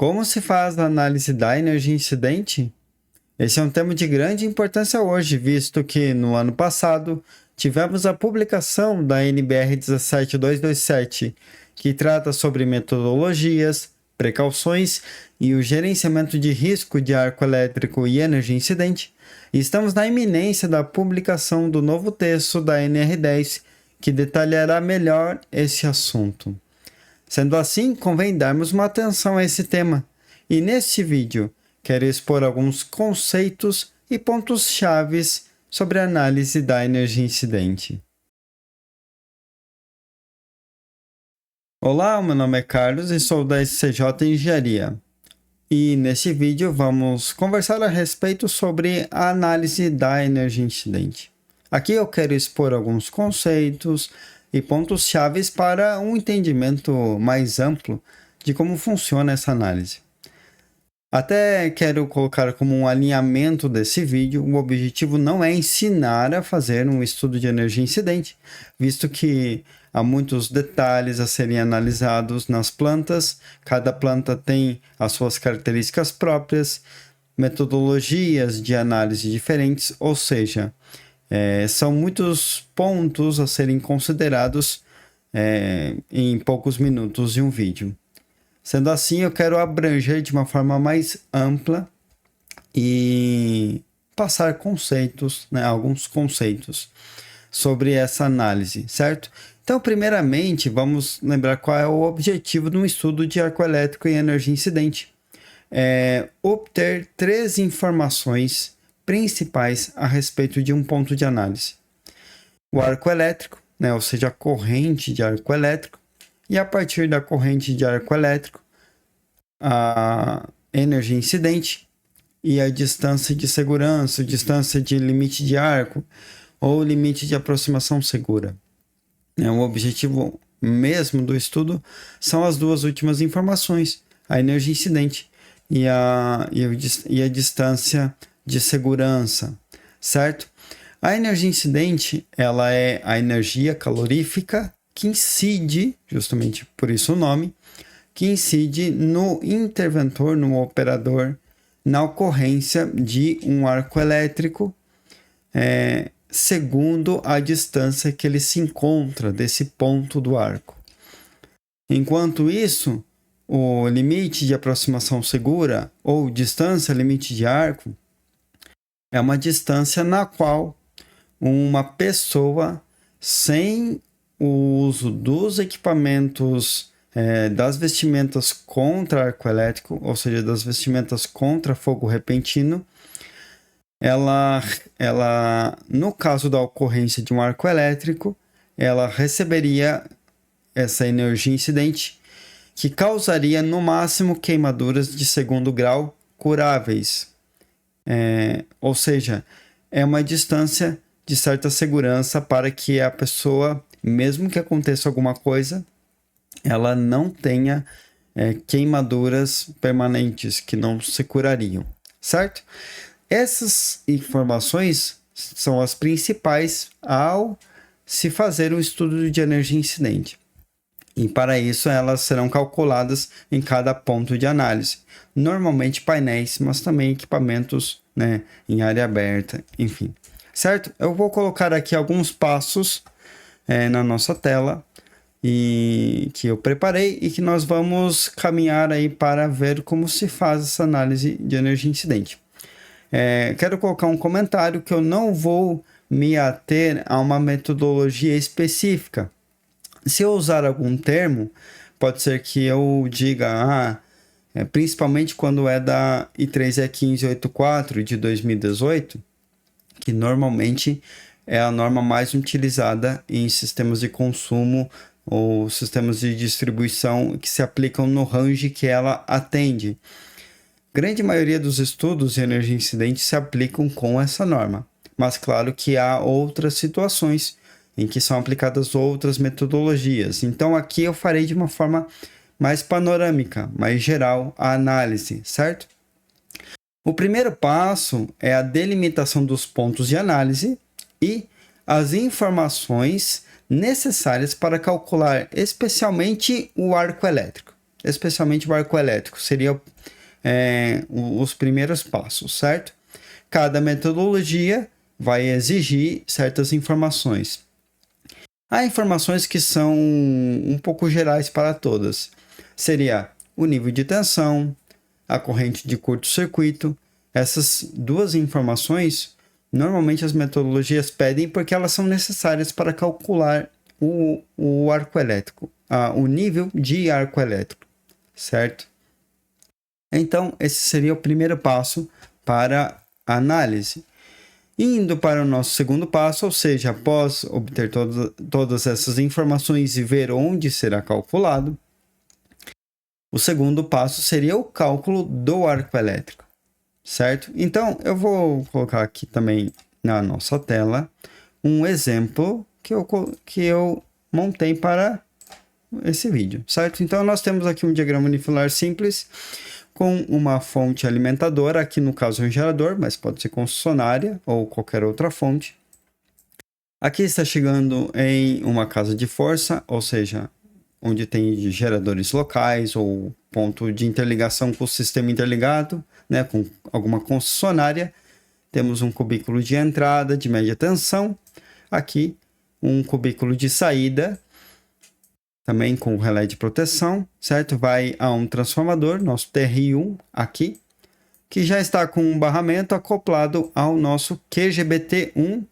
Como se faz a análise da energia incidente? Esse é um tema de grande importância hoje, visto que no ano passado tivemos a publicação da NBR 17227, que trata sobre metodologias, precauções e o gerenciamento de risco de arco elétrico e energia incidente. E estamos na iminência da publicação do novo texto da NR10, que detalhará melhor esse assunto. Sendo assim, convém darmos uma atenção a esse tema. E neste vídeo, quero expor alguns conceitos e pontos chaves sobre a análise da energia incidente. Olá, meu nome é Carlos e sou da SCJ Engenharia. E neste vídeo vamos conversar a respeito sobre a análise da energia incidente. Aqui eu quero expor alguns conceitos e pontos chaves para um entendimento mais amplo de como funciona essa análise. Até quero colocar como um alinhamento desse vídeo, o objetivo não é ensinar a fazer um estudo de energia incidente, visto que há muitos detalhes a serem analisados nas plantas, cada planta tem as suas características próprias, metodologias de análise diferentes, ou seja, são muitos pontos a serem considerados em poucos minutos de um vídeo. Sendo assim, eu quero abranger de uma forma mais ampla e passar conceitos, alguns conceitos sobre essa análise, certo? Então, primeiramente, vamos lembrar qual é o objetivo de um estudo de arco elétrico e energia incidente. É obter 3 informações principais a respeito de um ponto de análise. O arco elétrico, ou seja, a corrente de arco elétrico, e a partir da corrente de arco elétrico, a energia incidente e a distância de segurança, distância de limite de arco ou limite de aproximação segura. O objetivo mesmo do estudo são as duas últimas informações, a energia incidente e a distância de segurança, certo? A energia incidente, ela é a energia calorífica que incide, justamente por isso o nome, que incide no interventor, no operador, na ocorrência de um arco elétrico, segundo a distância que ele se encontra desse ponto do arco. Enquanto isso, o limite de aproximação segura, ou distância limite de arco, é uma distância na qual uma pessoa, sem o uso dos equipamentos, das vestimentas contra arco elétrico, ou seja, das vestimentas contra fogo repentino, ela, no caso da ocorrência de um arco elétrico, ela receberia essa energia incidente, que causaria no máximo queimaduras de 2º grau curáveis. Ou seja, é uma distância de certa segurança para que a pessoa, mesmo que aconteça alguma coisa, ela não tenha queimaduras permanentes que não se curariam, certo? Essas informações são as principais ao se fazer um estudo de energia incidente. E para isso elas serão calculadas em cada ponto de análise. Normalmente painéis, mas também equipamentos em área aberta, enfim. Certo? Eu vou colocar aqui alguns passos na nossa tela e que eu preparei e que nós vamos caminhar aí para ver como se faz essa análise de energia incidente. Quero colocar um comentário que eu não vou me ater a uma metodologia específica. Se eu usar algum termo, pode ser que eu diga, principalmente quando é da I3E 1584 de 2018, que normalmente é a norma mais utilizada em sistemas de consumo ou sistemas de distribuição que se aplicam no range que ela atende. Grande maioria dos estudos de energia incidente se aplicam com essa norma, mas claro que há outras situações em que são aplicadas outras metodologias. Então aqui eu farei de uma forma mais panorâmica, mais geral a análise, certo? O primeiro passo é a delimitação dos pontos de análise e as informações necessárias para calcular especialmente o arco elétrico. especialmente o arco elétrico. Seria os primeiros passos, certo? Cada metodologia vai exigir certas informações. Há informações que são um pouco gerais para todas. Seria o nível de tensão, a corrente de curto-circuito. Essas duas informações, normalmente as metodologias pedem porque elas são necessárias para calcular o arco elétrico, o nível de arco elétrico, certo? Então, esse seria o primeiro passo para a análise. Indo para o nosso segundo passo, ou seja, após obter todas essas informações e ver onde será calculado, o segundo passo seria o cálculo do arco elétrico, certo? Então, eu vou colocar aqui também na nossa tela um exemplo que eu montei para esse vídeo, certo? Então, nós temos aqui um diagrama unifilar simples com uma fonte alimentadora, aqui no caso um gerador, mas pode ser concessionária ou qualquer outra fonte. Aqui está chegando em uma casa de força, ou seja, onde tem geradores locais ou ponto de interligação com o sistema interligado, né, com alguma concessionária. Temos um cubículo de entrada de média tensão, aqui um cubículo de saída, também com relé de proteção, certo? Vai a um transformador, nosso TRI1 aqui, que já está com um barramento acoplado ao nosso QGBT1,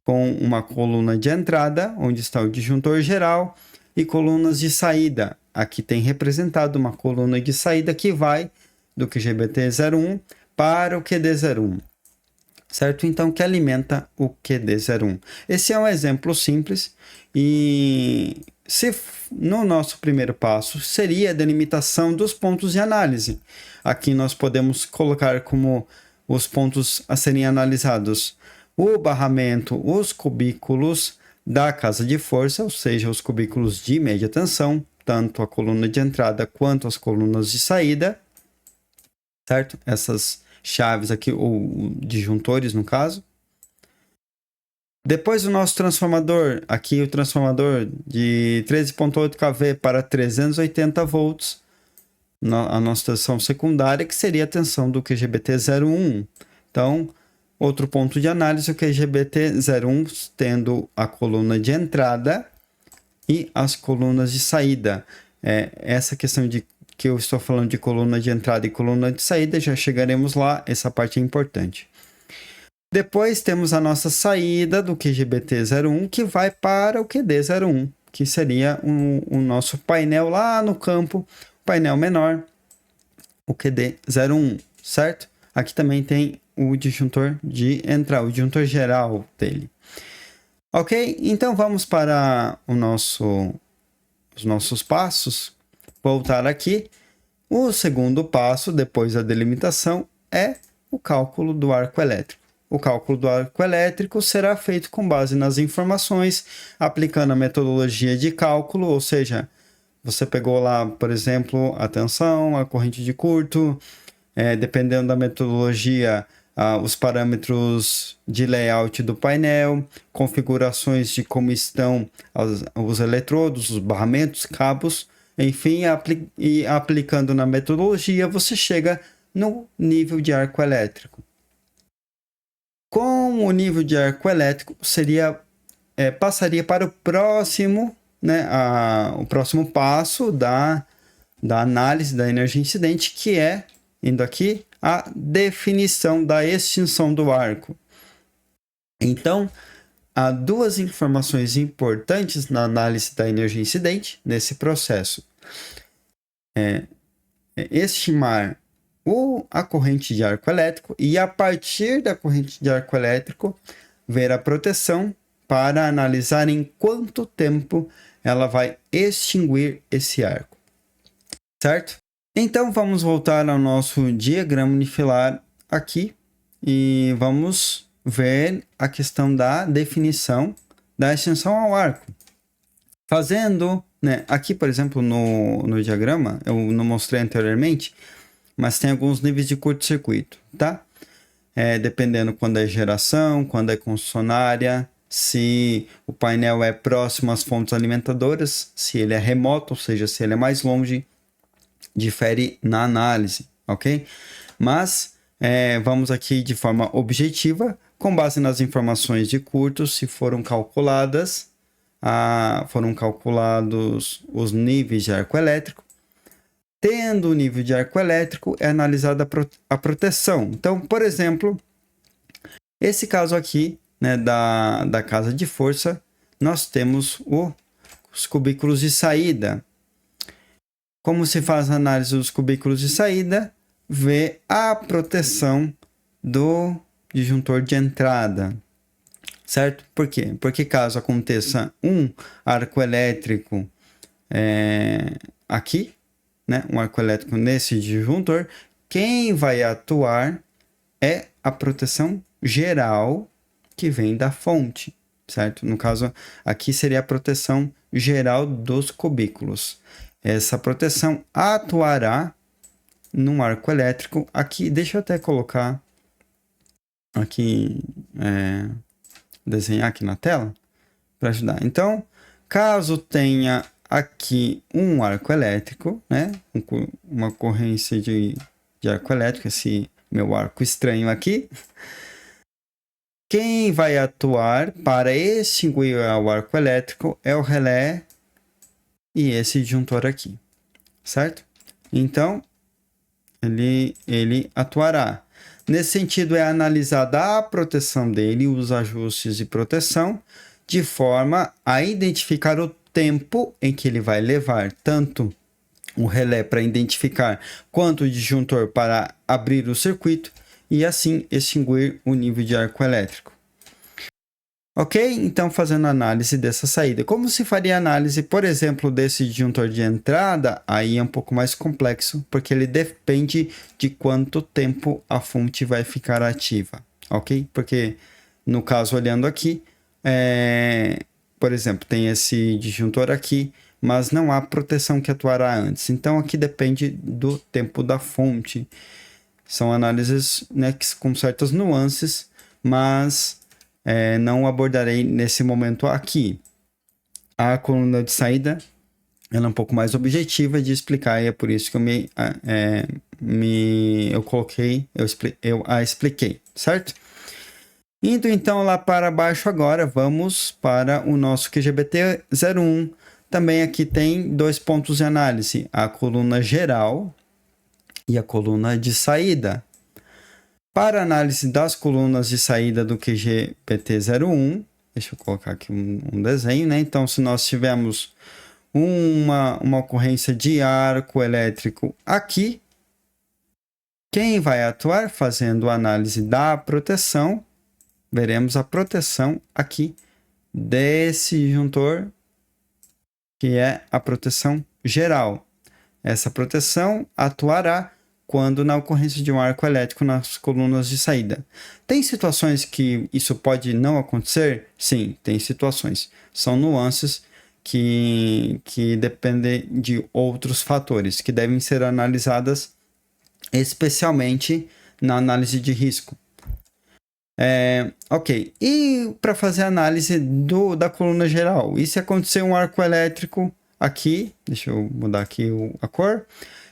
com uma coluna de entrada, onde está o disjuntor geral, e colunas de saída. Aqui tem representado uma coluna de saída que vai do QGBT01 para o QD01, certo? Então, que alimenta o QD01. Esse é um exemplo simples e no nosso primeiro passo seria a delimitação dos pontos de análise. Aqui nós podemos colocar como os pontos a serem analisados o barramento, os cubículos da casa de força, ou seja, os cubículos de média tensão, tanto a coluna de entrada quanto as colunas de saída, certo? Essas chaves aqui, ou disjuntores no caso. Depois o nosso transformador, aqui o transformador de 13.8 kV para 380 volts, a nossa tensão secundária, que seria a tensão do QGBT01. Então, outro ponto de análise, o QGBT01 tendo a coluna de entrada e as colunas de saída. Essa questão de que eu estou falando de coluna de entrada e coluna de saída, já chegaremos lá, essa parte é importante. Depois temos a nossa saída do QGBT01, que vai para o QD01, que seria o nosso painel lá no campo, painel menor, o QD01, certo? Aqui também tem o disjuntor de entrada, o disjuntor geral dele. Ok? Então vamos para os nossos passos. Voltar aqui. O segundo passo, depois da delimitação, é o cálculo do arco elétrico. O cálculo do arco elétrico será feito com base nas informações, aplicando a metodologia de cálculo, ou seja, você pegou lá, por exemplo, a tensão, a corrente de curto, dependendo da metodologia, os parâmetros de layout do painel, configurações de como estão os eletrodos, os barramentos, cabos, enfim, e aplicando na metodologia, você chega no nível de arco elétrico. Com o nível de arco elétrico, passaria para o próximo, né, o próximo passo da análise da energia incidente, que é, indo aqui, a definição da extinção do arco. Então, há duas informações importantes na análise da energia incidente nesse processo. Estimar a corrente de arco elétrico e, a partir da corrente de arco elétrico, ver a proteção para analisar em quanto tempo ela vai extinguir esse arco, certo? Então, vamos voltar ao nosso diagrama unifilar aqui e vamos ver a questão da definição da extensão ao arco. Fazendo, né, aqui, por exemplo, no diagrama, eu não mostrei anteriormente, mas tem alguns níveis de curto-circuito, tá? Dependendo quando é geração, quando é concessionária, se o painel é próximo às fontes alimentadoras, se ele é remoto, ou seja, se ele é mais longe, difere na análise, ok? Mas vamos aqui de forma objetiva, com base nas informações de curto, se foram calculados os níveis de arco elétrico. Tendo o nível de arco elétrico, é analisada a proteção. Então, por exemplo, esse caso aqui, né, da casa de força, nós temos os cubículos de saída. Como se faz a análise dos cubículos de saída? Vê a proteção do disjuntor de entrada, certo? Por quê? Porque caso aconteça um arco elétrico aqui, né, um arco elétrico nesse disjuntor, quem vai atuar é a proteção geral que vem da fonte, certo? No caso, aqui seria a proteção geral dos cubículos. Essa proteção atuará num arco elétrico aqui. Deixa eu até colocar aqui, desenhar aqui na tela para ajudar. Então, caso tenha aqui um arco elétrico, né, uma ocorrência de arco elétrico, esse meu arco estranho aqui, quem vai atuar para extinguir o arco elétrico é o relé e esse disjuntor aqui, certo? Então, ele atuará. Nesse sentido, é analisada a proteção dele, os ajustes de proteção, de forma a identificar o tempo em que ele vai levar tanto o relé para identificar quanto o disjuntor para abrir o circuito e assim extinguir o nível de arco elétrico. Ok? Então, fazendo análise dessa saída. Como se faria análise, por exemplo, desse disjuntor de entrada? Aí é um pouco mais complexo, porque ele depende de quanto tempo a fonte vai ficar ativa. Ok? Porque, no caso, olhando aqui, por exemplo, tem esse disjuntor aqui, mas não há proteção que atuará antes. Então, aqui depende do tempo da fonte. São análises, né, com certas nuances, mas não abordarei nesse momento aqui. A coluna de saída ela é um pouco mais objetiva de explicar, e é por isso que eu a expliquei, certo? Indo então lá para baixo agora, vamos para o nosso QGBT 01. Também aqui tem dois pontos de análise, a coluna geral e a coluna de saída. Para análise das colunas de saída do QGBT01, deixa eu colocar aqui um desenho, né? Então, se nós tivermos uma ocorrência de arco elétrico aqui, quem vai atuar fazendo a análise da proteção, veremos a proteção aqui desse juntor, que é a proteção geral. Essa proteção atuará quando na ocorrência de um arco elétrico nas colunas de saída. Tem situações que isso pode não acontecer? Sim, tem situações. São nuances que dependem de outros fatores, que devem ser analisadas especialmente na análise de risco. Ok, e para fazer a análise da coluna geral, e se acontecer um arco elétrico aqui, deixa eu mudar aqui a cor,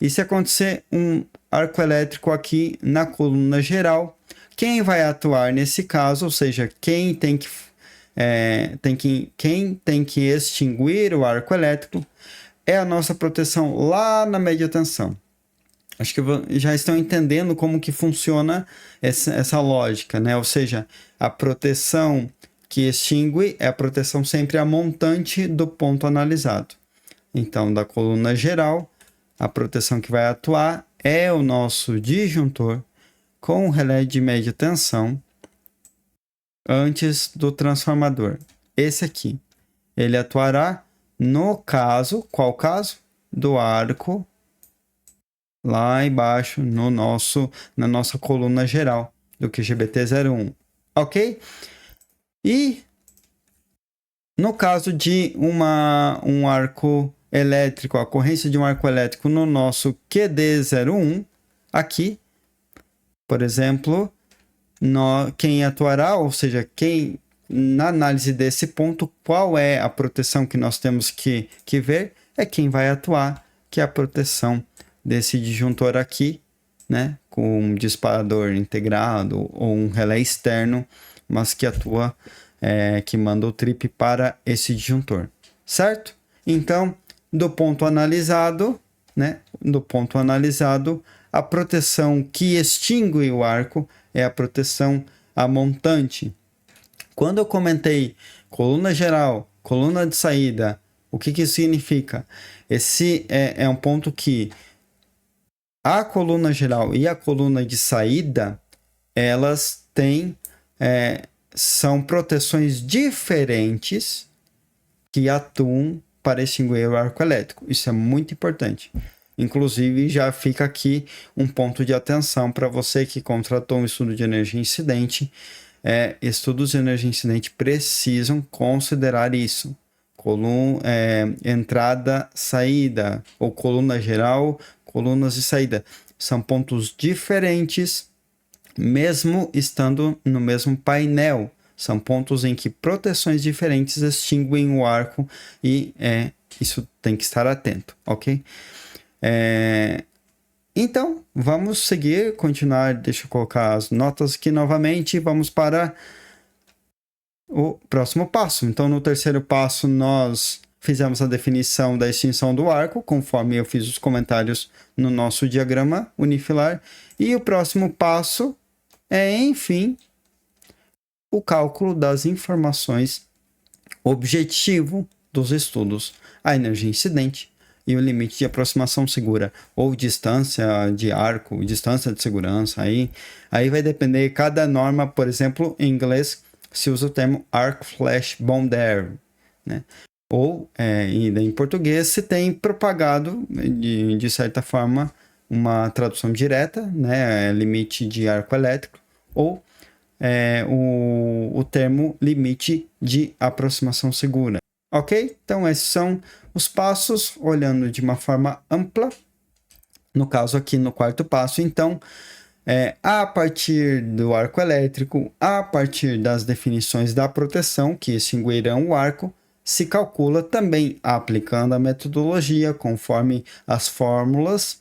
e se acontecer um arco elétrico aqui na coluna geral, quem vai atuar nesse caso, ou seja, quem tem que extinguir o arco elétrico, é a nossa proteção lá na média tensão. Acho que já estão entendendo como que funciona essa lógica, né? Ou seja, a proteção que extingue é a proteção sempre a montante do ponto analisado. Então, da coluna geral, a proteção que vai atuar é o nosso disjuntor com o relé de média tensão antes do transformador. Esse aqui. Ele atuará no caso, qual caso? Do arco lá embaixo na nossa coluna geral do QGBT01. Ok? E no caso de um arco elétrico, a ocorrência de um arco elétrico no nosso QD01, aqui, por exemplo, quem atuará, ou seja, na análise desse ponto, qual é a proteção que nós temos que ver, é quem vai atuar, que é a proteção desse disjuntor aqui, né, com um disparador integrado ou um relé externo, mas que atua, que manda o trip para esse disjuntor, certo? Então, do ponto analisado, né, a proteção que extingue o arco é a proteção a montante. Quando eu comentei coluna geral, coluna de saída, o que isso significa? Esse é um ponto que a coluna geral e a coluna de saída, elas têm, são proteções diferentes que atuam para extinguir o arco elétrico. Isso é muito importante. Inclusive, já fica aqui um ponto de atenção para você que contratou um estudo de energia incidente. Estudos de energia incidente precisam considerar isso. Entrada, saída, ou coluna geral, colunas de saída. São pontos diferentes, mesmo estando no mesmo painel. São pontos em que proteções diferentes extinguem o arco e isso tem que estar atento, ok? Então, vamos seguir, continuar. Deixa eu colocar as notas aqui novamente. Vamos para o próximo passo. Então, no terceiro passo, nós fizemos a definição da extinção do arco, conforme eu fiz os comentários no nosso diagrama unifilar. E o próximo passo é, enfim, o cálculo das informações objetivo dos estudos, a energia incidente e o limite de aproximação segura, ou distância de arco, distância de segurança. Aí vai depender, cada norma, por exemplo, em inglês se usa o termo arc flash boundary, né? Ou em português se tem propagado, de certa forma, uma tradução direta, né? Limite de arco elétrico, ou o termo limite de aproximação segura. Ok? Então, esses são os passos, olhando de uma forma ampla. No caso aqui, no quarto passo, então, a partir do arco elétrico, a partir das definições da proteção que extinguirão o arco, se calcula também aplicando a metodologia conforme as fórmulas.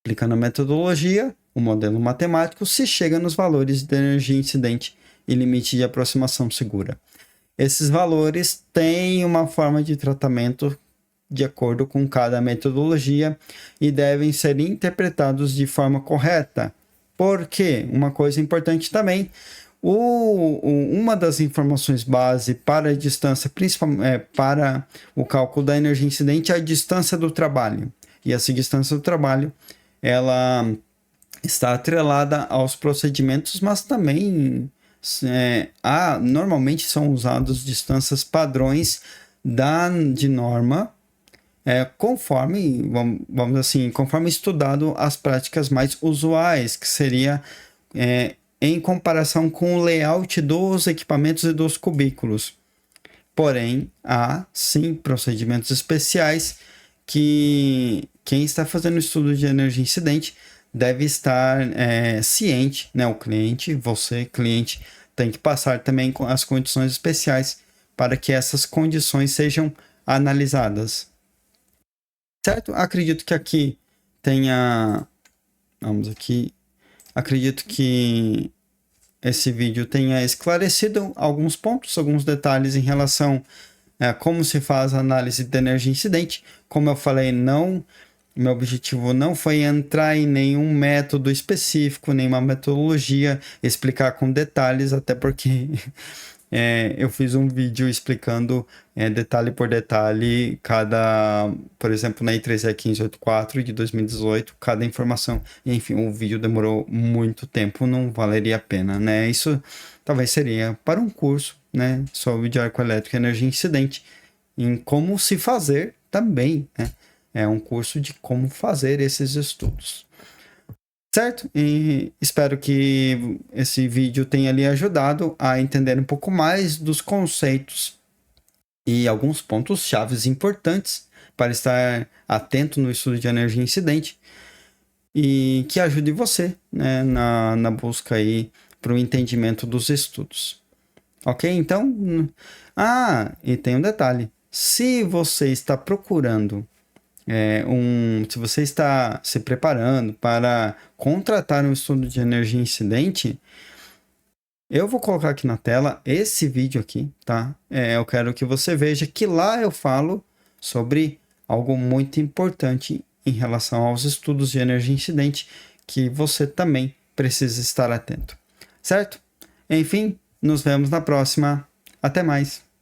Aplicando a metodologia, o modelo matemático, se chega nos valores de energia incidente e limite de aproximação segura. Esses valores têm uma forma de tratamento de acordo com cada metodologia e devem ser interpretados de forma correta. Porque, uma coisa importante também, uma das informações base para a distância, principalmente para o cálculo da energia incidente, é a distância do trabalho. E essa distância do trabalho, ela está atrelada aos procedimentos, mas também normalmente são usados distâncias padrões de norma, conforme, vamos assim, conforme estudado as práticas mais usuais, que seria em comparação com o layout dos equipamentos e dos cubículos. Porém, há sim procedimentos especiais que quem está fazendo estudo de energia incidente deve estar ciente, né? O cliente, você, cliente, tem que passar também com as condições especiais para que essas condições sejam analisadas. Certo? Acredito que aqui tenha... Vamos aqui. Acredito que esse vídeo tenha esclarecido alguns pontos, alguns detalhes em relação a como se faz a análise de energia incidente. Como eu falei, meu objetivo não foi entrar em nenhum método específico, nenhuma metodologia, explicar com detalhes, até porque eu fiz um vídeo explicando detalhe por detalhe por exemplo, na I3E1584 de 2018, cada informação. Enfim, o vídeo demorou muito tempo, não valeria a pena, né? Isso talvez seria para um curso, né, sobre de arco elétrico e energia incidente, em como se fazer também, né? É um curso de como fazer esses estudos. Certo? E espero que esse vídeo tenha lhe ajudado a entender um pouco mais dos conceitos e alguns pontos chaves importantes para estar atento no estudo de energia incidente e que ajude você, né, na busca aí para o entendimento dos estudos. Ok? Então, e tem um detalhe. Se você está procurando se você está se preparando para contratar um estudo de energia incidente, eu vou colocar aqui na tela esse vídeo aqui, tá? Eu quero que você veja que lá eu falo sobre algo muito importante em relação aos estudos de energia incidente que você também precisa estar atento, certo? Enfim, nos vemos na próxima. Até mais!